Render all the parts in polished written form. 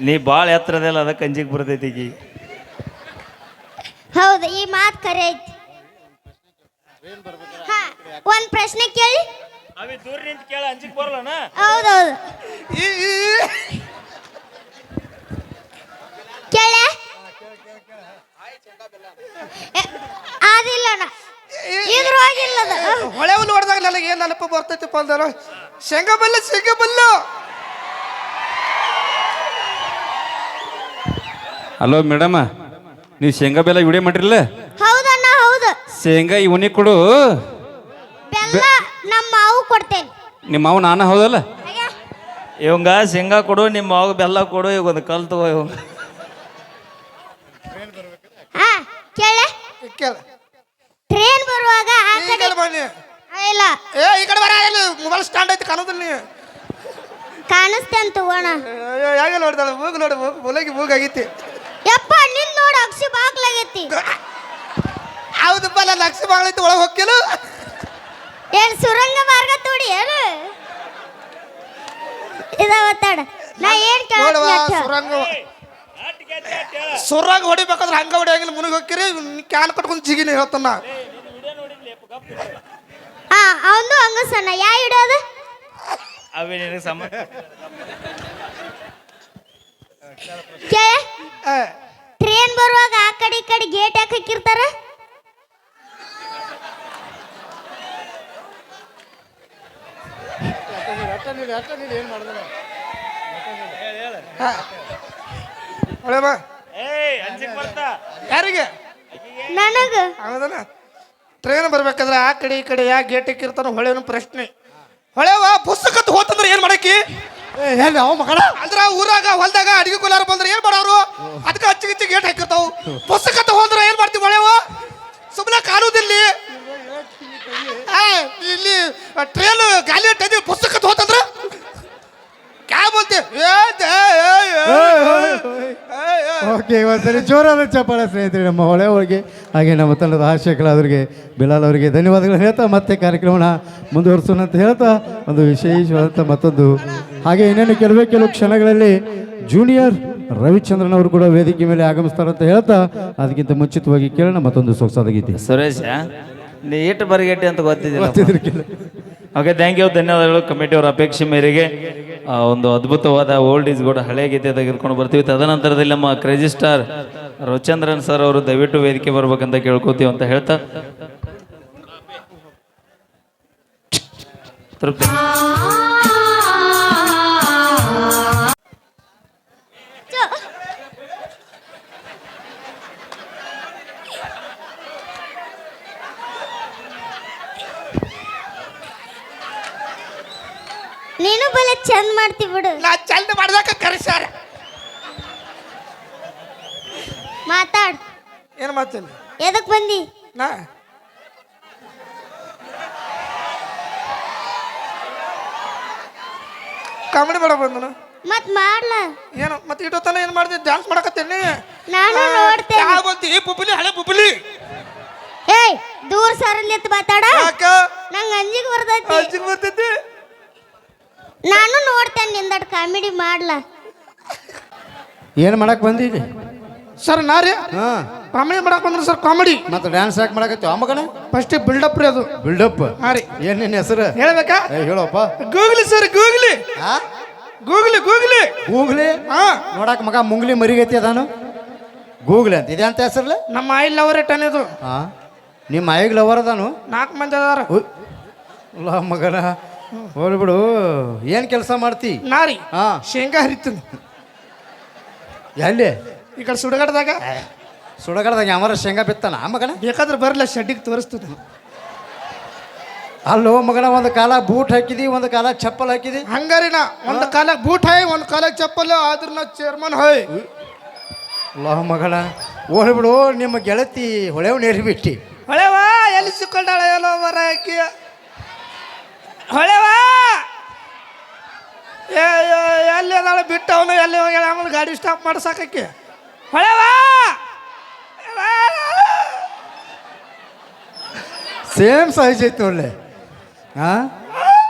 ನೀ ಭಾಳ ಎತ್ತರದಲ್ಲ ಅದಕ್ಕೆ ಅಂಜಿಗೆ ಬರ್ತೈತಿ ಈಗ. ಹೌದು, ಈ ಮಾತು ಖರೆ ಐತಿ. ಹಾ, ಒಂದ್ ಪ್ರಶ್ನೆ ಕೇಳಿ. ಅವಿ ದೂರ ನಿಂತು ಕೇಳ, ಅಂಜಿಗೆ ಬರಲ್ಲನ. ಹೌದೌದು, ಕೇಳ. ಅದಿಲ್ಲ ಇದ್ರೊಳಗಿಲ್ಲದ. ಹೊಳೆ ಹುಲ್ಲು ಹೊಡೆದಾಗ ನನಗೆ ಏನು ನೆನಪು ಬರ್ತೈತಿಪ್ಪ ಅಂದಾರ, ಶೇಂಗಾ ಬಲ್ಲ. ಹಲೋ ಮೇಡಮ, ನೀವು ಶೇಂಗಾ ಬೆಲ್ಲ ವಿಡಿಯೋ ಮಾಡಿರಲ್ಲ? ಹೌದಣ್ಣ, ಹೌದು. ಶೇಂಗಾ ಇವನಿಗೆ ಕೊಡು, ಬೆಲ್ಲ ನಮ್ಮ ಮಾವು ಕೊಡ್ತೇನೆ. ನಿಮ್ಮ ಮಾವ ನಾನ ಹೌದಲ್ಲ? ಇವಂಗ ಶೇಂಗಾ ಕೊಡು, ನಿಮ್ಮ ಮಾವ ಬೆಲ್ಲ ಕೊಡು, ಈಗ ಒಂದು ಕಲ್ ತಗೋ ಇವಂಗ. ಹಾ, ಕೇಳ. ಕೇಳ. ಟ್ರೈನ್ ಬರುವಾಗ ಆ ಈ ಕಡೆ ಕಡೆ ಬನ್ನಿ. ಇಲ್ಲ, ಈ ಕಡೆ ಬರ. ಮೊಬೈಲ್ ಸ್ಟ್ಯಾಂಡ್ ಐತಿ, ಕಾಣೋದಿಲ್ಲ ನೀ. ಕಾಣಿಸ್ತೇನೆ ತಗೋಣ. ಯಾಕೆ ನೋಡ್ತಾಳೆ? ಮೂಗು ನೋಡಿ, ಮೂಲಾಗಿ ಮೂಗಾಗೈತಿ. ಯಪ್ಪ, ನಿನ್ ನೋಡ ಅಕ್ಷಿ ಬಾಗ್ಲಾಗೈತಿ. ಹೌದಪ್ಪ, ನನ್ನ ಲಕ್ಷ ಬಾಗ್ಲೈತಿ, ಒಳಗೆ ಹೋಗ್ಕಿಲ್ಲ. ಏನ್ ಸುರಂಗ ಮಾರ್ಗ ತೋಡಿ ಏನು ಇದಾವತ್ತಾಡ. ನಾ ಏನ್ ನೋಡುವ, ಕೇಳ. ಸುರಂಗ ಹೊಡಿಬೇಕಾದ್ರೆ ಹಂಗ ಹೊಡಿಯಾಗಿಲ್ಲ, ಮುನಿಗೆ ಹೋಗ್ಕಿರಿ. ಕ್ಯಾನ್ ಕಟ್ಕೊಂಡು ಜಿಗಿನಿ ಹೇಳ್ತಾನ. ಹಾ, ಅವನು ಹಂಗ ಸಣ್ಣ ಯಾ ಇಡೋದು. ಅವಿ ನಿನಗೆ ಕೇಳ. ಟ್ರೈನ್ ಬರುವಾಗ ಆ ಕಡೆ ಈ ಕಡೆ ಗೇಟ್ ಯಾಕೆ ಹಾಕಿರ್ತಾರ? ಯಾರಿಗೆ? ನನಗ. ಹೌದನ. ಟ್ರೈನ್ ಬರ್ಬೇಕಾದ್ರೆ ಆ ಕಡೆ ಈ ಕಡೆ ಯಾ ಗೇಟ್ ಇರ್ತಾನ ಹೊಳೆವನ ಪ್ರಶ್ನೆ. ಹೊಳೆವ ಪುಸ್ತಕ ಹೋತಂದ್ರೆ ಏನ್ ಮಾಡಕ್ಕಿ? ಮಗಳ ಅಂದ್ರ ಊರಾಗ ಹೊಲ್ದಾಗ ಅಡಿಗೆ ಕೊಲಾರ ಬಂದ್ರೆ ಏನ್ ಮಾಡೋರು? ಅದಕ್ಕೆ ಅಚ್ಚಿಗಿಚ್ಚಿ ಗೇಟ್ ಹಾಕಿರ್ತಾವ. ಪುಸ್ತಕ ಹೋದ್ರೆ ಏನ್ ಮಾಡ್ತೀವಿ ಹೊಳೆವ? ಸುಮ್ಮನೆ ಕಾಣುದಿಲ್ಲಿ. ಇಲ್ಲಿ ಟ್ರೈನ್ ಗಾಲಿ ಟೈದಿ ಪುಸ್ತಕ ಹೋತಂದ್ರ ಕ್ಯಾ ಬೋಲ್ತಿ? ಓಕೆ, ಇವತ್ತಲ್ಲಿ ಜೋರಾದ ಚಪ್ಪಾಳ ಸ್ನೇಹಿತರೆ ನಮ್ಮ ಹೊಳೆ ಒಳಗೆ, ಹಾಗೆ ನಮ್ಮ ತಂಡದ ಹಾಸ್ಯಕಲಾದವರಿಗೆ, ಬಿಲಾಲ್ ಅವರಿಗೆ ಧನ್ಯವಾದಗಳು ಹೇಳ್ತಾ ಮತ್ತೆ ಕಾರ್ಯಕ್ರಮನ ಮುಂದುವರಿಸೋಣ ಅಂತ ಹೇಳ್ತಾ ಒಂದು ವಿಶೇಷವಾದಂಥ ಮತ್ತೊಂದು ಹಾಗೆ ಇನ್ನೇನು ಕೆಲವು ಕ್ಷಣಗಳಲ್ಲಿ ಜೂನಿಯರ್ ರವಿಚಂದ್ರನ್ ಅವರು ಕೂಡ ವೇದಿಕೆ ಮೇಲೆ ಆಗಮಿಸ್ತಾರಂತ ಹೇಳ್ತಾ ಅದಕ್ಕಿಂತ ಮುಂಚಿತವಾಗಿ ಕೇಳೋಣ ಮತ್ತೊಂದು ಸೊಗಸಾದ ಗೀತೆ. ಸುರೇಶ, ನೀ ಏಟು ಬರಿಗಟ್ಟಿ ಅಂತ ಗೊತ್ತಿದ್ದಿಲ್ಲ. ಓಕೆ, ಥ್ಯಾಂಕ್ ಯು, ಧನ್ಯವಾದಗಳು. ಕಮಿಟಿಯವರ ಅಪೇಕ್ಷೆ ಮೇರೆಗೆ ಒಂದು ಅದ್ಭುತವಾದ ಓಲ್ಡ್ ಈಸ್ ಗೋಲ್ಡ್ ಹಳೆ ಗೀತೆ ತೆಗೆದುಕೊಂಡು ಬರ್ತೀವಿ. ತದನಂತರದಲ್ಲಿ ನಮ್ಮ ಕ್ರೇಜಿ ಸ್ಟಾರ್ ರವಿಚಂದ್ರನ್ ಸರ್ ಅವರು ದಯವಿಟ್ಟು ವೇದಿಕೆ ಬರ್ಬೇಕಂತ ಕೇಳ್ಕೊತೀವಿ ಅಂತ ಹೇಳ್ತಾ ತೃಪ್ತಿ. ನೀನು ಬಲೆ ಚಂದ ಮಾಡ್ತಿ ಬಿಡು. ನಾ ಚಂದ ಮಾಡ್ದಾಕ ಕರೆಸ್ಯಾರ. ಮಾತಾಡ್. ಏನ್ ಮಾಡ್ತೀನಿ? ಎದಕ್ ಬಂದಿ? ನಾ ಕಾಮಿಡಿ ಮಾಡಕ್ ಬಂದನು. ಮತ್ ಮಾಡ್ಲ. ಏನು ಮತ್ತೆ ಇಟ್ಟೋತನ ಏನ್ ಮಾಡ್ತಿ? ಡ್ಯಾನ್ಸ್ ಮಾಡಕತ್ತೇನೆ. ನಾನು ನೋಡ್ತೇನೆ. ಯಾವ ಬಂತಿ? ಪುಪ್ಪಲಿ, ಹಳೆ ಪುಪ್ಪಲಿ. ಏಯ್, ದೂರ ಸರಲ್ಲಿ ಎತ್ತು ಮಾತಾಡ. ಯಾಕ? ನಂಗೆ ಅಂಜಿಗೆ ಬರ್ತೈತಿ. ಅಂಜಿಗೆ ಬರ್ತೈತಿ. ನಾನು ನೋಡ್ತೇನೆ ನಿಂದಡ್ ಕಾಮಿಡಿ ಮಾಡ್ಲ. ಏನು ಮಾಡಕ್ ಬಂದಿರಿ ಸರ್? ನಾರಿ ಕಾಮಿಡಿ ಮಾಡಕ್ ಬಂದ್ರು ಸರ್. ಕಾಮಿಡಿ ಮತ್ತೆ ಡ್ಯಾನ್ಸ್ ಯಾಕೆ ಮಾಡಕತ್ತೀವಿ? ಆ ಮಗನ ಫಸ್ಟ್ ಬಿಲ್ಡಪ್ ರೀ ಅದು. ಬಿಲ್ಡಪ್? ಹಾ ರೀ. ಏನ್ ನಿನ್ನ ಹೆಸರು ಹೇಳ್ಬೇಕಾ? ಹೇಳಪ್ಪ. Googly sir, googly. Googly googly googly. ನೋಡಕ್ ಮಗ ಮುಂಗ್ಲಿ ಮರಿಗೈತಿ ಅದಾನು. ಗೂಗ್ಲಿ ಅಂತ ಇದೆ ಅಂತ ಹೆಸರ್ಲ. ನಮ್ಮ ಆಯಿಲ್ ಲವರ್ ಟನ್ ಇದು. ನಿಮ್ಮ ಆಯಿಗ್ ಲವರ್ ಅದಾನು? 4 ಮಂದಿ ಅದಾರ. ಮಗನ ಹೋಗ್ಬಿಡು. ಏನ್ ಕೆಲಸ ಮಾಡ್ತಿ? ನಾರಿ ಶೇಂಗಾ ಹರಿತೀನಿ. ಎಲ್ಲಿ? ಈ ಕಡೆ ಸುಡಗಡ್ದಾಗ. ಸುಡಗಡ್ದಾಗ ಯಾವಾರ ಶೇಂಗಾ ಬಿತ್ತಾನ ಆ ಮಗನ? ಬೇಕಾದ್ರೆ ಬರಲ್ಲ, ಶೆಡ್ಡಿಗೆ ತೋರಿಸ್ತೀನಿ. ಅಲ್ಲೋ ಮಗನ, ಒಂದು ಕಾಲ ಬೂಟ್ ಹಾಕಿದಿ, ಒಂದು ಕಾಲ ಚಪ್ಪಲ್ ಹಾಕಿದಿ. ಹಂಗಾರಿನ ಒಂದು ಕಾಲಕ್ಕೆ ಬೂಟ್ ಹಾಯ್, ಒಂದು ಕಾಲಕ್ಕೆ ಚಪ್ಪಲ್. ಆದ್ರ ನಾ ಚೇರ್ಮನ್ ಹಾಯ್. ಮಗನ ಹೋಗ್ಬಿಡು. ನಿಮ್ಮ ಗೆಳತಿ ಹೊಳೆವ್ ನೇರಿಬಿಟ್ಟಿ. ಹೊಳೆವಾ ಎಲ್ಲಿ ಸಿಕ್ಕೊಂಡಾಳ? ಎಲ್ಲೋ ಮರ ಹಾಕಿ ಹೊಳೆವಾ ಎಲ್ಲಿ ಅದಾಳ? ಬಿಟ್ಟು ಅವನು ಎಲ್ಲಿ ಹೋಗ್ಯಾಳ? ಆಮೇಲೆ ಗಾಡಿ ಸ್ಟಾಪ್ ಮಾಡ್ಸಾಕಿ. ಹೊಳೆವಾ ಸೇಮ್ ಸೈಜ್ ಐತಿ ಒಳ್ಳೆ.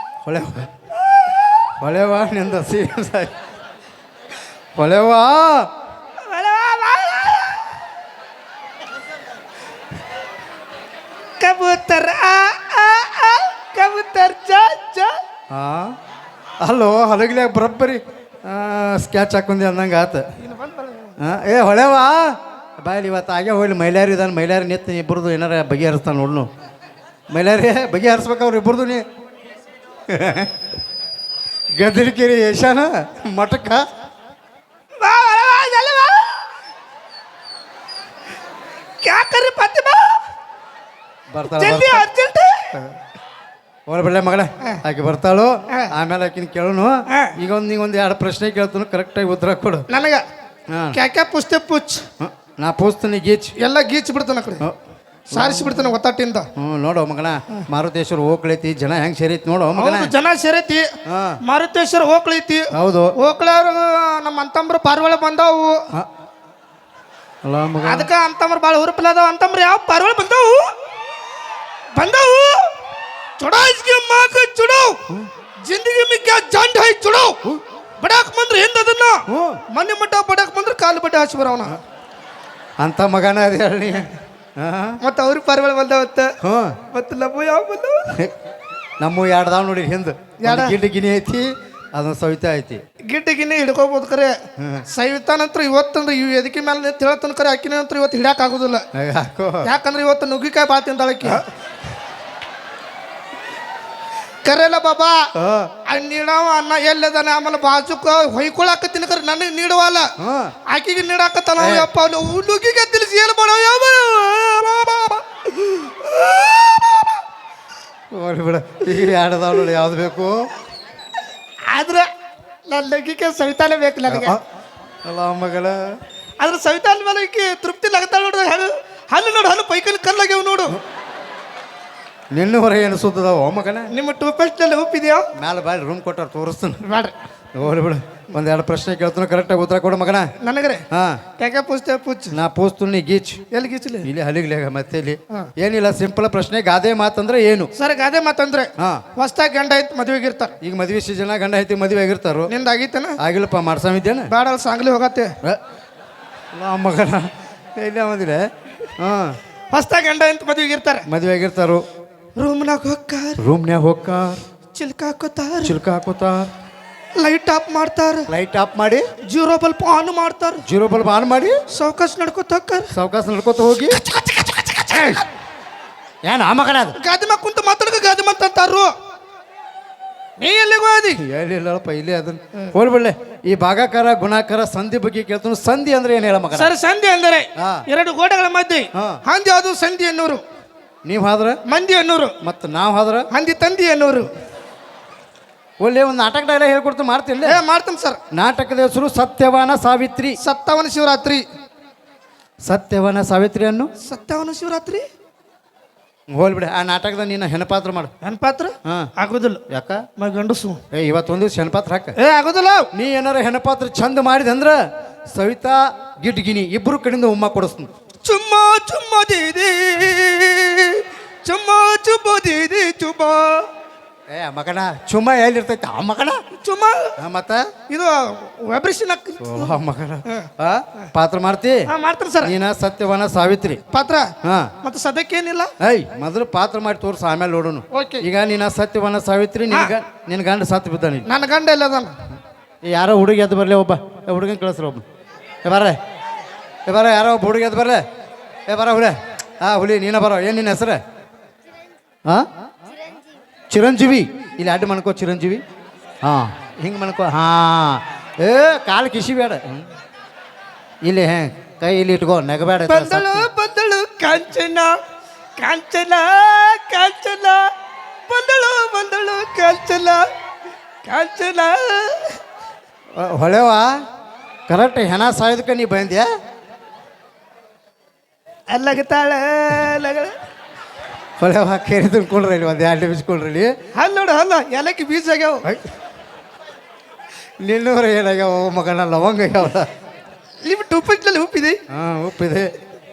ಹೊಳೆವ ನಿಂದ ಸೇಮ್ ಸೈಜ್. ಹೊಳೆವಾ ಕಬೂತರ್ ಕಬೂತರ್ ಜಾ ಹಾ ಅಲ್ಲೋ ಹಲಗ್ಲ್ಯಾಗ ಬರೋಬ್ಬರಿ ಸ್ಕ್ಯಾಚ್ ಹಾಕೊಂಡಿ ಅಂದಂಗೆ ಆತ ಏ ಹೊಳೆವಾ ಬಾಯಲ್ಲಿ ಇವತ್ತು ಆಗೇ ಹೋಗ್ಲಿ ಮೈಲಾರಿ ಇದಾನೆ ಮೈಲಾರಿ ನಿತ್ತು ಇಬ್ಬರದು ಏನಾರ ಬಗೆಹರಿಸ್ತಾನೆ ನೋಡ್ನು ಮೈಲಾರಿ ಬಗೆಹರಿಸ್ಬೇಕು ಅವ್ರು ಇಬ್ಬರದು ನೀ ಗದರಿಕೆರೆ ಯಶಾನ ಮಠಕ್ಕ ಕ್ಯಾ ಕರಿ ಫಾತಿಮಾ ಜಲ್ದಿ ಬರ್ತಾಳ ಅರ್ಜೆಂಟ್ ಹೋಲ್ ಬಿಡ್ಲೆ ಮಗಳ ಆಕೆ ಬರ್ತಾಳು ಆಮೇಲೆ ಆಕಿನ ಕೇಳೋನು ಈಗ ಒಂದು ಎರಡು ಪ್ರಶ್ನೆ ಕೇಳ್ತಾನು ಕರೆಕ್ಟಾಗಿ ಉತ್ತರ ಕೊಡು ನನಗ ಹಾಂ ಕ್ಯಾ ಪುಸ್ತಕ ಪುಚ್ ನಾ ಪೂಸ್ತೀನಿ ಗೀಚ್ ಎಲ್ಲ ಗೀಚ್ ಬಿಡ್ತಾನ ಕಡೆ ಸಾರಿಸಿ ಬಿಡ್ತಾನೆ ಒತ್ತಾಟಿಂದ ನೋಡು ಮಗನ ಮಾರುತೇಶ್ವರ ಹೋಗ್ಲೈತಿ ಜನ ಹೆಂಗ್ ಸೇರೈತಿ ನೋಡು ಮಗನ ಹೌದು, ಜನ ಸೇರೈತಿ ಹಾ. ಮಾರುತೇಶ್ವರ ಹೋಗ್ಲೈತಿ ಹೌದು ಹೋಗ್ಲವ್ರ ನಮ್ಮ ಅಂತಂಬ್ರ ಪಾರಿವಾಳ ಬಂದಾವು ಅಲ್ಲ ಮಗ ಅದಕ್ಕ ಅಂತಂಬ್ರ ಭಾಳ ಹುರುಪಲ ಅದಾವ ಅಂತಂಬ್ರ ಯಾವ ಪಾರಿವಾಳ ಬಂದಾವು ಬಂದಾವು ಚುಡೋ ಇಸ್ಗೆ ಮಾಕ ಚುಡೋ ಜಿಂದಗಿ ಮಿ ಕ್ಯಾ ಜಂಡ್ ಹೈ ಚುಡೋ ಬಡಾಕ್ ಬಂದ್ರೆ ಹಿಂದ ಅದನ್ನ ಮನೆ ಮಟ್ಟ ಬಡಾಕ್ ಬಂದ್ರೆ ಕಾಲು ಬಡ್ಡೆ ಹಚ್ಚಿ ಬರವನ ಅಂತ ಮಗನ ಅದೇ ಹೇಳಿ ಮತ್ತ ಅವ್ರ ಪಾರಿವಾಳ ಬಂದಾವತ್ತ ಹ್ಞೂ ಮತ್ತ ಲಬ್ಬು ಯಾವ ಬಂದಾವ ನಮ್ಮ ಎರಡ್ದಾವ್ ನೋಡಿ ಹಿಂದ್ ಗಿಡ್ಡ ಗಿನಿ ಐತಿ ಅದೊಂದು ಸವಿತಾ ಐತಿ ಗಿಡ್ಡಗಿನೇ ಹಿಡ್ಕೋಬಹುದು ಕರೆ ಸೈತಾನಂತ್ರ ಇವತ್ತಂದ್ರೆ ಇವ್ ಎದಕ್ಕೆ ಮೇಲೆ ತಿಳತನ ಕರೆ ಅಕ್ಕಿನ ನಂತರ ಇವತ್ತು ಹಿಡ್ಯಾಕ ಆಗುದಿಲ್ಲ ಯಾಕೋ ಯಾಕಂದ್ರೆ ಇವತ್ತು ನುಗ್ಗಿಕಾಯಿ ಬಾಳ ತಿಂದಾಳಕ್ಕಿ ಕರೆಲ್ಲ ಬಾಬಾ ನೀಡವ ಅನ್ನ ಎಲ್ಲದಾನೆ ಆಮೇಲೆ ಬಾಜುಕ ಹೊಯ್ಕೊಳಕತ್ತೀನಿ ಕರೆ ನನಗೆ ನೀಡುವಲ್ಲ ಆಕಿಗೆ ನೀಡಾಕತ್ತಾನ ಯಪ್ಪ ನುಗ್ಗಿಗೆ ತಿಳಿಸಿ ಏನು ಮಾಡೋ ನೋಡಿ ಬಿಡ ಈಗ ಎರಡ್ದಾವ್ ನೋಡಿ ಯಾವ್ದು ಬೇಕು ಆದ್ರೆ ನನ್ನ ನುಗ್ಗಿಗೆ ಸವಿತಾನೆ ಬೇಕು ನನಗೆ ಅಲ್ಲ ಮಗಳ ಆದ್ರೆ ಸವಿತಾನ ಮೇಲೆ ಈಕಿ ತೃಪ್ತಿ ಲಗತಾಳ ನೋಡ್ರಿ ಹಲ್ಲು ನೋಡು ಹಲ್ಲು ಪೈಕಲ್ಲಿ ಕಲ್ಲಾಗ್ಯಾವ ನೋಡು ನಿನ್ನ ಹೊರಗೆ ಅನಿಸುತ್ತದಾವ ಮಗನ ನಿಮ್ಮ ಟೂತ್ ಪೇಸ್ಟ್ನಲ್ಲಿ ಉಪ್ಪಿದೆಯಾ ಮ್ಯಾಲೆ ಬಾಳಿ ರೂಮ್ ಕೊಟ್ಟಾರ ತೋರಿಸ್ತಾನೆ ಬೇಡ್ರಿ ಹೋಗ್ಲಿ ಬಿಡು ಒಂದೆರಡು ಪ್ರಶ್ನೆ ಕೇಳ್ತಾನೆ ಕರೆಕ್ಟಾಗಿ ಉತ್ತರ ಕೊಡು ಮಗನ ನನಗ್ರೆ ಹಾ ಯಾಕೆ ಪುಸ್ತಕ ಪುಚ್ ನಾ ಪೂಸ್ತೀನಿ ಗೀಚ್ ಎಲ್ಲಿ ಗೀಚಲಿ ಇಲ್ಲಿ ಹಲಿಗ್ಲೇಗ ಮತ್ತೆ ಇಲ್ಲಿ ಏನಿಲ್ಲ ಸಿಂಪಲ್ ಪ್ರಶ್ನೆ ಗಾದೆ ಮಾತಂದ್ರೆ ಏನು ಸರ್ ಗಾದೆ ಮಾತಂದ್ರೆ ಹಾ ಹೊಸ್ತಾಗ ಗಂಡ ಐತ್ ಮದುವೆಗಿರ್ತಾರ ಈಗ ಮದ್ವೆ ಸೀಸನ್ ಗಂಡ ಐತಿ ಮದುವೆ ಆಗಿರ್ತಾರು ನಿಂದ ಆಗೈತನ ಆಗಿಲ್ಲಪ್ಪ ಮಾಡ್ಸಾಮಿದ್ದೇನೆ ಬೇಡ ಅಲ್ಲಿ ಸಾಂಗ್ಲಿ ಹೋಗತ್ತೆ ಮಗನ ಇಲ್ಲ ಬಂದಿಲ್ಲ ಹಾಂ ಹೊಸ್ತಾಗ ಗಂಡ ಐತ್ ಮದುವೆಗಿರ್ತಾರ ಮದುವೆ ಆಗಿರ್ತಾರು ರೂಮ್ನಾಗ ಹೋಗ್ತಾರ ರೂಮ್ನ್ಯಾಗ ಹೋಗ್ತಾರ ಚಿಲ್ಕ ಹಾಕೋತಾರ ಚಿಲ್ಕ ಹಾಕೋತಾರ ಲೈಟ್ ಆಫ್ ಮಾಡ್ತಾರ ಲೈಟ್ ಆಫ್ ಮಾಡಿ ಜೀರೋ ಬಲ್ಪ್ ಆನ್ ಮಾಡ್ತಾರ ಜೀರೋ ಬಲ್ಬ್ ಆನ್ ಮಾಡಿ ಸಾವಕಾಶ ನಡ್ಕೋತ ಹೋಗ್ತಾರ ಸಾವಕಾಶ ನಡ್ಕೋತ ಹೋಗಿ ಏನ್ ಆ ಮಗನ ಅದು ಗಾದಿ ಮ್ಯಾಗ ಕುಂತ ಮಾತಾಡಕ ಗಾದಿ ಮಾತ್ ಅಂತಾರು ನೀ ಎಲ್ಲಿಗೆ ಹೋದಿ ಹೇಳಿಲ್ಲಪ್ಪ ಇಲ್ಲಿ ಅದನ್ನ ಹೋಗ್ಬಿಡ್ಲೆ ಈ ಭಾಗಾಕಾರ ಗುಣಾಕಾರ ಸಂಧಿ ಬಗ್ಗೆ ಕೇಳ್ತಾನು ಸಂಧಿ ಅಂದ್ರೆ ಏನ್ ಹೇಳ ಮಗನ ಸರ್ ಸಂಧಿ ಅಂದರೆ ಹಾ. ಎರಡು ಗೋಡೆಗಳ ಮಧ್ಯೆ ಹಾ. ಹಂದಿ ಅದು ಸಂಧಿ ಎನ್ನೂರು ನೀವ್ ಹಾದ್ರ ಮಂದಿ ಎನ್ನೂರು ಮತ್ತ ನಾವ್ ಹಾದ್ರ ಹಂದಿ ತಂದಿ ಎನ್ನೂರು ಒಳ್ಳೆ ಒಂದು ನಾಟಕ ಡೈಲಾಗ್ ಹೇಳ್ಕೊಡ್ತು ಮಾಡ್ತಿಲ್ಲ ಮಾಡ್ತೀನಿ ಸರ್ ನಾಟಕದ ಹೆಸರು ಸತ್ಯವಾನ ಸಾವಿತ್ರಿ ಸತ್ತವನ ಶಿವರಾತ್ರಿ ಸತ್ಯವಾನ ಸಾವಿತ್ರಿ ಅನ್ನು ಸತ್ತವನ ಶಿವರಾತ್ರಿ ಹೋಲ್ಬಿಡ ಆ ನಾಟಕದ ನೀನು ಹೆಣಪಾತ್ರ ಮಾಡು ಹೆಣ್ಪಾತ್ರ ಹಾ ಆಗುದಿಲ್ಲ ಯಾಕ ಮ ಗಂಡಸು ಇವತ್ತೊಂದು ದಿವ್ಸ ಹೆಣಪಾತ್ರ ಹಾಕ ಆಗುದಿಲ್ಲ ನೀ ಏನಾರ ಹೆಣಪಾತ್ರ ಚಂದ ಮಾಡಿದೆ ಅಂದ್ರ ಸವಿತಾ ಗಿಡ್ಗಿನಿ ಇಬ್ರು ಕಡೆಯಿಂದ ಉಮ್ಮ ಕೊಡಿಸ್ತೀನಿ ಚುಮ್ಮ ಚುಮ್ಮ ದೀದಿ ಚುಮ್ಮ ಚುಮ್ಮ ದೀದಿ ಚುಮ್ಮ ಏ ಮಗನ ಚುಮ್ಮ ಎಲ್ಲಿರ್ತೈತಿ ಆ ಮಗನ ಚುಮ್ಮ ಮತ್ತ ಇದು ವೈಬ್ರೇಷನ್ ಓ ಮಗನ ಪಾತ್ರ ಮಾಡ್ತಿ ಮಾಡ್ತೀನಿ ಸರ್ ನೀನ ಸತ್ಯವಾನ ಸಾವಿತ್ರಿ ಪಾತ್ರ ಹಾ ಮತ್ತೆ ಸದ್ಯಕ್ಕೇನಿಲ್ಲ ಐ ಮೊದಲು ಪಾತ್ರ ಮಾಡಿ ತೋರ್ಸ ಆಮೇಲೆ ನೋಡೋಣ ಓಕೆ ಈಗ ನೀನ ಸತ್ಯವಾನ ಸಾವಿತ್ರಿ ನಿನ್ ಗಂಡ ಸತ್ತು ಬಿದ್ದಾನ ನನ್ನ ಗಂಡ ಇಲ್ಲ ಅದಾನ ಯಾರೋ ಹುಡುಗಿ ಎದ್ದು ಬರ್ಲಿ ಒಬ್ಬ ಹುಡುಗನ್ ಕಳಿಸ್ರ ಒಬ್ಬ ಬರ್ರೆ ಬರ ಯಾರೋ ಒಬ್ಬ ಹುಡುಗಿ ಎದ್ದು ಬರ್ಲೆ ಬರ ಹುಲಿ ಹುಲಿ ನೀನ ಬರೋ ಏನು ನಿನ್ನ ಹೆಸರು ಹಾ ಚಿರಂಜೀವಿ ಇಲ್ಲಿ ಅಡ್ಡ ಮನ್ಕೋ ಚಿರಂಜೀವಿ ಹಾಂ ಹಿಂಗೆ ಮನ್ಕೋ ಹಾಂ ಕಾಲು ಕಿಸಿ ಬೇಡ ಇಲ್ಲಿ ಕೈ ಇಲ್ಲಿ ಇಟ್ಕೋ ನಗಬೇಡ ಬಂದಳು ಬಂದಳು ಕಾಂಚನ ಕಾಂಚನ ಕಾಂಚನ ಬಂದಳು ಬಂದಳು ಕಾಂಚನ ಕಾಂಚನ ಹೊಳೆವ ಕರೆಕ್ಟ್ ಹೆಣ ಸಾಯೋದಕ್ಕೆ ನೀ ಬಂದ್ಯಾ ಅಲ್ಲಗತಾಳ ಹೊಳೆವ ಕೇರಿ ತುಂಬ್ಕೊಂಡ್ರಿ ಇಲ್ಲಿ ಒಂದು 2 ನಿಮಿಷ ಕೊಡ್ರಿ ಹಲ್ಲ ನೋಡು ಹಲ್ಲ ಎಲ್ಲಕ್ಕೆ ಬೀಜ ಆಗ್ಯಾವ ನಿನ್ನೂರು ಏನಾಗ್ಯಾವ ಮಗನ ಲವಂಗ ಆಗ್ಯಾವ ನಿಮ್ಮ ಟೂಪೆಟ್ನಲ್ಲಿ ಉಪ್ಪಿದೆ ಹಾಂ ಉಪ್ಪಿದೆ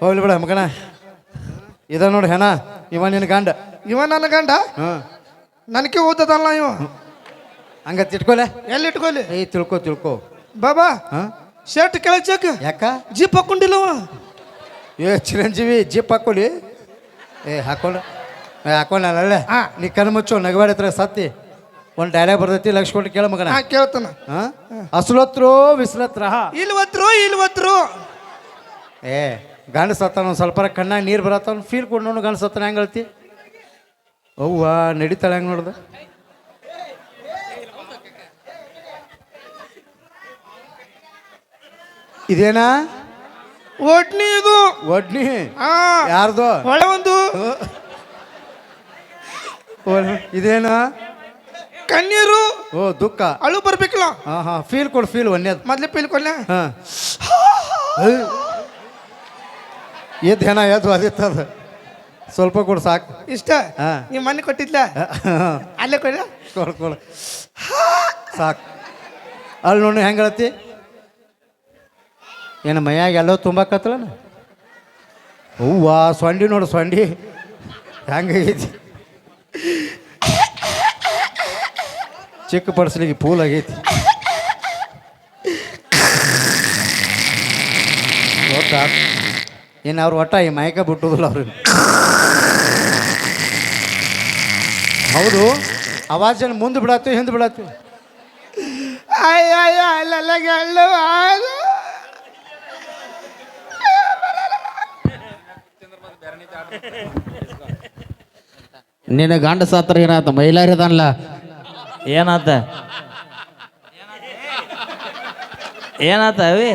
ಹೋಗ್ಲಿ ಬಿಡ ಮಗನ ಇದ ನೋಡಿ ಹೆಣ ಇವ ನಿನ್ನ ಗಂಡ ಇವ ನನ್ನ ಗಂಡ ಹಾಂ ನನಗೆ ಓದದಲ್ಲ ಇವ ಹಂಗ ತಿಟ್ಕೊಲೆ ಎಲ್ಲಿ ಇಟ್ಕೊಲಿ ತಿಳ್ಕೊ ಬಾಬಾ ಹಾಂ ಶರ್ಟ್ ಕೆಳಗೆ ಚಕ್ ಯಾಕ ಜೀಪ್ ಹಾಕೊಂಡಿಲ್ಲವ ಏ ಚಿರಂಜೀವಿ ಜಿಪ್ ಹಾಕೊಳ್ಳಿ ಏ ಹಾಕೊಳ್ಳ ಹಾಕೊಂಡಲ್ಲ ನೀ ಕಣ್ಣು ಮುಚ್ಚು ನಗವಾಡ ಹತ್ರ ಸತ್ತಿ ಒಂದು ಡೈಲಾಗ್ ಬರ್ತೈತಿ ಲಕ್ಷ ಕೊಟ್ಟು ಕೇಳ ಮಗನ ಹಾ ಕೇಳ್ತಾನ ಅಸಲತ್ರು ವಿಸ್ಲತ್ರ ಇಲ್ವತ್ರು ಏ ಗಂಡ ಸತ್ತಾನ ಒಂದು ಸ್ವಲ್ಪ ಕಣ್ಣಾಗ ನೀರು ಬರತ್ತ ಫೀಲ್ ಕೊಡು ನೋಡು ಗಂಡ ಸತ್ತಾನ ಹೆಂಗೆ ಹೇಳ್ತಿ ಅವ್ವ ನಡೀತಾಳೆ ಹೆಂಗೆ ನೋಡ್ದ ಇದೇನಾ ಒಡ್ನಿ ಇದು ಒಡ್ನಿ ಹಾ ಯಾರ್ದು ಹೊಳೆ ಒಂದು ಇದೇನಾ ಕಣ್ಣೀರು ಓ ದುಃಖ ಅಳು ಬರ್ಬೇಕಿಲ್ಲ ಹಾ ಹಾ ಫೀಲ್ ಕೊಡು ಫೀಲ್ ಒಂದೇದು ಮೊದ್ಲೇ ಪೀಲ್ಕೊಲ್ಲ ಹಾ ಎದ್ದು ಹೆಣ ಎದ್ದು ಅದಿತ್ತದ ಸ್ವಲ್ಪ ಕೊಡು ಸಾಕು ಇಷ್ಟ ಹಾ. ನೀವು ಮನೆ ಕೊಟ್ಟಿದ್ಲ ಅಲ್ಲೇ ಕೊಡ ಕೊಡು ಕೊಡು ಸಾಕು ಅಲ್ಲಿ ನೋಡಿ ಹೆಂಗೆ ಹೇಳ್ತಿ ಏನು ಮೈಯಾಗ ಎಲ್ಲೋ ತುಂಬಾಕತ್ತಳನ ಹೂವ ಸೊಂಡಿ ನೋಡು ಸೊಂಡಿ ಹೆಂಗೈತಿ ಚಿಕ್ಕ ಪಡಿಸ್ಲಿಕ್ಕೆ ಪೂಲ್ ಆಗೈತಿ ಗೊತ್ತಾ ಏನು ಅವ್ರು ಒಟ್ಟ ಈ ಮೈಕ ಬಿಟ್ಟುದಿಲ್ಲ ಅವ್ರಿಗೆ ಹೌದು ಅವಾಜನ್ನು ಮುಂದೆ ಬಿಡತ್ತು ಹಿಂದೆ ಬಿಡತ್ತು ಅಯ್ಯ ಅಲ್ಲೆಲ್ಲ ಗಳ್ಳು ನಿನ್ನ ಗಂಡ ಸಾತ್ರ ಏನಾತ ಮೈಲಾರಿ ಅದನ್ಲ ಏನಾತ ಏನಾತ ಅವಿ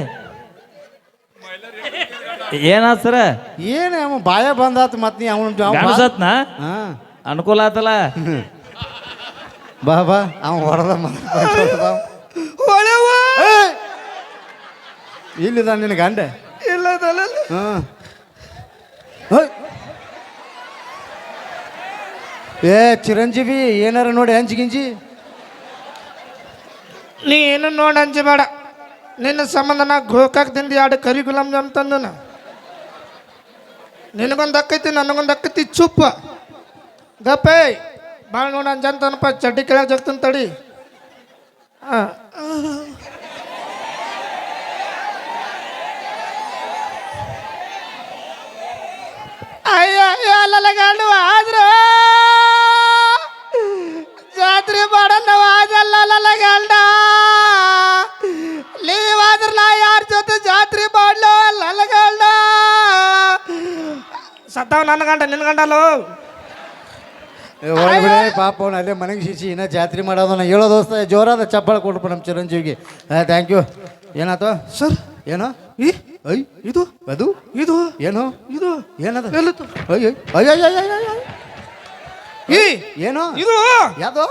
ಏನಾತ ಸರ ಏನು ಅವ ಬಾಯ ಬಂದಾತು ಮತ್ತೆ ನೀ ಅವನು ಕಾಣಿಸತ್ನ ಹಾಂ ಅನುಕೂಲ ಆತಲ್ಲ ಬಾ ಬಾ ಅವ ಹೊಡೆದ ಹೊಳೆವ ಇಲ್ಲಿದ ನಿನ್ನ ಗಂಡ ಇಲ್ಲದಲ್ಲ ಹಾಂ ಏ ಚಿರಂಜೀವಿ ಏನಾರ ನೋಡಿ ಹಂಚಿಗಿಂಜಿ ನೀ ಏನು ನೋಡಿ ಅಂಜಬೇಡ ನಿನ್ನ ಸಂಬಂಧ ನಾ ಗೋಕಾಕ್ದಿಂದ 2 ಕರಿ ಗುಲಾಬ್ ಜಾಮ್ ತಂದನ ನಿನಗೊಂದು ಅಕ್ಕೈತಿ ನನಗೊಂದು ಅಕ್ಕೈತಿ ಚುಪ್ಪ ಗಪ್ಪೇ ಭಾಳ ನೋಡಿ ಅಂಜಂತನಪ್ಪ ಚಡ್ಡಿ ಕೆಳಗೆ ಜಗ್ತನ್ ತಡಿ ಅಯ್ಯ ಅಲ್ಲ ಗಂಡು ಆದ್ರ ಜಾತ್ರೆ ಮಾಡಲ್ಲ ಆದಲ್ಲ ಗಂಡ ನೀವಾದ್ರ ನಾ ಯಾರ ಜೊತೆ ಜಾತ್ರೆ ಮಾಡ್ಲೋ ಅಲ್ಲ ಗಂಡ ಸತ್ತಾವ ನನ್ನ ಗಂಡ ನಿನ್ನ ಗಂಡಲು ಬಿಡೇ ಪಾಪ ಅವ್ನು ಅಲ್ಲೇ ಮನೆಗೆ ಶಿಶಿ ಇನ್ನೂ ಜಾತ್ರೆ ಮಾಡೋದನ್ನ ಹೇಳೋ ದೋಸ್ತ ಜೋರಾದ ಚಪ್ಪಾಳೆ ಕೊಟ್ಬಿಡು ನಮ್ಮ ಚಿರಂಜೀವಿಗೆ ಥ್ಯಾಂಕ್ ಯು ಏನಾಯ್ತು ಸರ್ ಏನೋ ಈ ಐ ಇದು ಅದು ಇದು ಏನು ಇದು ಏನದು ಎಲ್ಲಿತ್ತು? ಅಯ್ಯ ಅಯ್ಯ ಈ ಏನು ಇದು ಯಾವ್ದು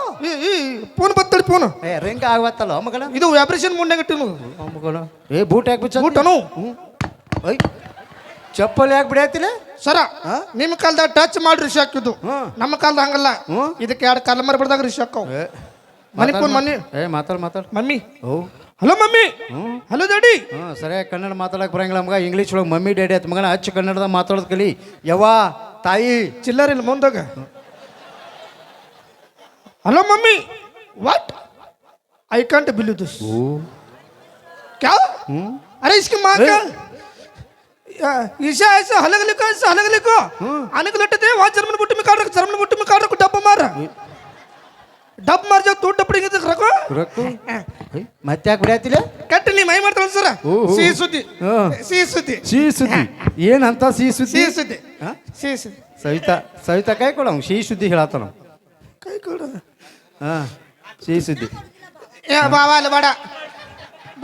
ಈ ಫೋನ್ ಬತ್ತಡಿ ಫೋನ್ ಏ ರಿಂಗ್ ಆಗತ್ತಲ್ಲ ಮಗನ ಇದು ವ್ಯಾಬ್ರೇಷನ್ ಮುಂಡೆಗಟ್ಟಿನು ಮಗನ ಏ ಬೂಟ್ ಯಾಕೆ ಬಿಚ್ಚ ಬೂಟನು ಹ್ಞೂ ಐ ಚಪ್ಪಲ್ ಯಾಕೆ ಬಿಡಾತಿಲ್ಲ ಸರ ನಿಮ್ಮ ಕಾಲದಾಗ ಟಚ್ ಮಾಡಿ ರಿಷಿ ಹಾಕಿದ್ದು ನಮ್ಮ ಕಾಲದ ಹಂಗಲ್ಲ ಇದಕ್ಕೆ 2 ಕಾಲ ಮರ ಬಿಡ್ದಾಗ ರಿಷಿ ಹಾಕವು ಮನಿ ಫೋನ್ ಮನಿ ಏ ಮಾತಾಡ್ ಮಮ್ಮಿ ಓ ಹಲೋ ಮಮ್ಮಿ ಹಲೋ ಡ್ಯಾಡಿ ಹ್ಞೂ ಸರಿಯಾಗಿ ಕನ್ನಡ ಮಾತಾಡಕ್ಕೆ ಬರಂಗಿಲ್ಲ ಮಗ ಇಂಗ್ಲೀಷ್ ಒಳಗೆ ಮಮ್ಮಿ ಡ್ಯಾಡಿ ಆಯ್ತು ಮಗನ ಅಚ್ಚು ಕನ್ನಡದಾಗ ಮಾತಾಡೋದು ಕಲಿ ಯವ್ವ ತಾಯಿ ಚಿಲ್ಲರ್ ಇಲ್ಲ ಮುಂದಾಗ hello mummy what I can't believe this क्या अरे इसकी माँ क्या ईशा ऐसा हलग लिखो आने को लटते वहाँ जर्मन बुट्टी में काट रखो डब्बा मार डब मार जाओ तू डबड़ी रखो ರೊಕ್ಕ ಮತ್ತೆ ಯಾಕೆ ಬಿಡಾತಿಲ್ಲ ಕಟ್ಟಿ ನೀ ಮೈ ಮಾಡ್ತಾಳ ಸರ ಸಿಹಿ ಸುದ್ದಿ ಸಿಹಿ ಸುದ್ದಿ ಏನಂತ ಸಿಹಿ ಸುದ್ದಿ ಸಿಹಿ ಸುದ್ದಿ ಸಿಹಿ ಸುದ್ದಿ ಸವಿತಾ ಕೈ ಕೊಡ ಸಿಹಿ ಸುದ್ದಿ ಹೇಳತ್ತಾನ ಕೈ ಕೊಡ ಹಾಂ ಸಿಹಿ ಸುದ್ದಿ ಏ ಬಾವಾಲ ಬೇಡ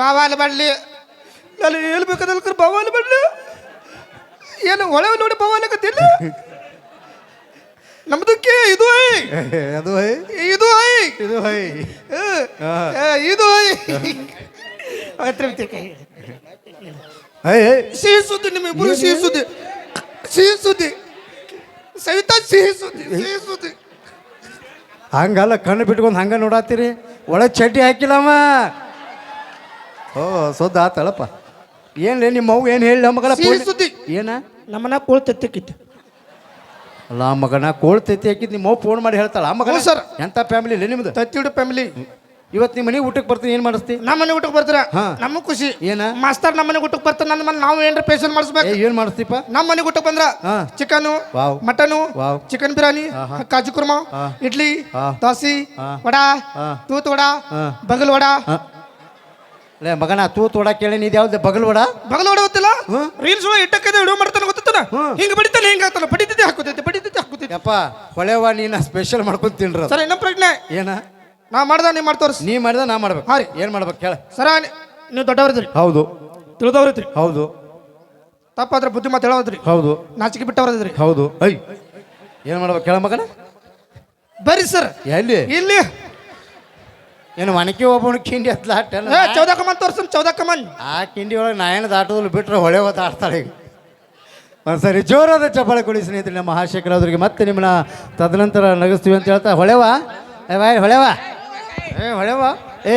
ಬಾವಾಲ ಬಡ್ಲಿ ನಾನು ಹೇಳ್ಬೇಕಾದಲ್ಕರ್ ಬಾವಾಲ ಬಡ್ಲಿ ಏನು ಒಳಗೆ ನೋಡಿ ಬಾವಾಲಕತ್ತಿಲ್ಲ ನಮ್ದಕ್ಕೆ ಇದು ಅದು ಇದು ಇದು ಹೈ ಇದು ಸಿಹಿ ಸುದ್ದಿ ನಿಮ್ಮಿಬ್ಬರು ಸಿಹಿ ಸುದ್ದಿ ಸವಿತಾ ಸಿಹಿ ಸುದ್ದಿ ಹಂಗಲ್ಲ ಕಣ್ಣು ಬಿಟ್ಕೊಂಡು ಹಂಗ ನೋಡತ್ತೀರಿ ಒಳಗೆ ಚಡ್ಡಿ ಹಾಕಿಲ್ಲಮ್ಮ ಓ ಸೊದ್ದ ಆತಳಪ್ಪ ಏನ್ಲೇ ನಿಮ್ಮ ಮಗು ಏನು ಹೇಳಿ ಮಗಳ ಸಿಹಿ ಸುದ್ದಿ ಏನ ನಮ್ಮನ್ನ ಕೋಳ್ತೆತ್ತಿಕ್ಕಿತ್ತು ಅಲ್ಲ ಮಗನ ಕೋಳ್ ತೆತ್ತಿ ಹಾಕಿದ್ ನಿಮ್ಮ ಮಗು ಫೋನ್ ಮಾಡಿ ಹೇಳ್ತಾಳ ಆ ಮಗ ಹ್ಞೂ ಸರ್. ಎಂಥ ಫ್ಯಾಮಿಲಿ ಇಲ್ಲ ನಿಮ್ದು ತತ್ತಿಡು ಫ್ಯಾಮಿಲಿ ಇವತ್ತು ನಿಮ್ಮ ಮನೆಗೆ ಊಟಕ್ಕೆ ಬರ್ತೀನಿ ಏನು ಮಾಡಿಸ್ತಿ ನಮ್ಮ ಮನೆ ಊಟಕ್ಕೆ ಬರ್ತೀರ ಹಾ. ನಮಗ್ ಖುಷಿ ಏನ ಮಾಸ್ತರ್ ನಮ್ಮ ಮನೆ ಊಟಕ್ಕೆ ಬರ್ತಾರ ನನ್ನ ಮನೆ ನಾವು ಏನ್ರ ಪೇಷನ್ ಮಾಡಿಸ್ಬೇಕು ಏನು ಮಾಡಿಸ್ತೀಪ ನಮ್ಮ ಮನೆ ಊಟಕ್ಕೆ ಬಂದ್ರ ಹಾ. Chicken wow. Mutton wow. Chicken biryani ಕಾಜು ಕುರ್ಮಾ ಇಡ್ಲಿ ಹಾ. ದೋಸೆ ಹಾ. ವಡಾ ಹಾ. ತೂತ್ ವಡಾ ಹಾ. ಬಗಲ್ ವಡಾ ಲೇ ಮಗನ ತೂತ್ ವಡ ಕೇಳಿ ಇದು ಯಾವ್ದು ಬಗಲ್ ವಡ ಬಗಲ್ ವಡ ಗೊತ್ತಿಲ್ಲ ಹ್ಮ್. ರೀಲ್ಸ್ ಒಳಗೆ ಇಟ್ಟಕ್ಕೆ ವಿಡಿಯೋ ಮಾಡ್ತಾನೆ ಗೊತ್ತಾನ ಹ್ಮ್. ಹಿಂಗ್ ಬಡಿತಾನೆ ಹಿಂಗ ಆಗ್ತಾನೆ ಬಡಿತೈತಿ ಹಾಕುತ್ತೈತಿ ಯಪ್ಪ ಹೊಳೆವ ನೀನು ಸ್ಪೆಷಲ್ ಮಾಡ್ಕೊಂಡು ತಿನ್ರ ಸರ್ ಇನ್ನೊಂದು ಪ್ರಶ್ನೆ ಏನ ನಾ ಮಾಡ್ದ ನೀವ್ ಮಾಡಿ ತೋರಿಸಿ ನೀ ಮಾಡಿದ ನಾ ಮಾಡ್ಬೇಕು ಹಾ ರೀ. ಏನು ಮಾಡ್ಬೇಕು ಕೇಳ ಸರ ನೀವು ದೊಡ್ಡವ್ರದ್ರಿ ಹೌದು ತಿಳಿದವ್ರದ್ರಿ ಹೌದು ತಪ್ಪಾದ್ರೆ ಬುದ್ಧಿ ಮಾತು ಹೇಳೋದ್ರಿ ಹೌದು ನಾಚಿಕೆ ಬಿಟ್ಟವ್ರದ್ರಿ ಹೌದು ಐ ಏನು ಮಾಡ್ಬೇಕು ಕೇಳ ಮಗನ ಬರ್ರಿ ಸರ್ ಎಲ್ಲಿ ಇಲ್ಲಿ ಏನು ಒಣಕಿ ಒಬ್ಬನ ಕಿಂಡಿ ಹತ್ಲ ಏ ಚೌದಾ ಕಮನ್ ತೋರ್ಸಮ್ ಚೌದಾ ಕಮನ್ ಆ ಕಿಂಡಿ ಒಳಗೆ ನಾ ಏನು ದಾಟೋದಿಲ್ಲ ಬಿಟ್ರೆ ಹೊಳೆ ಹೊತ್ತು ಆಡ್ತಾಳೆ ಈಗ ಒಂದ್ಸರಿ ಜೋರಾದ ಚಪ್ಪಾಳೆ ಕೊಡಿ ಸ್ನೇಹಿತರೆ ನಮ್ಮ ಹಾಸ್ಯಕಲಾದ್ರಿಗೆ ಮತ್ತೆ ನಿಮ್ಮನ್ನ ತದನಂತರ ನಗಿಸ್ತೀವಿ ಅಂತ ಹೇಳ್ತಾ ಹೊಳೆವಾ ಏ ಬಾಯ್ ಹೊಳೆವಾ ಏ ಹೊಳೆವಾ ಏ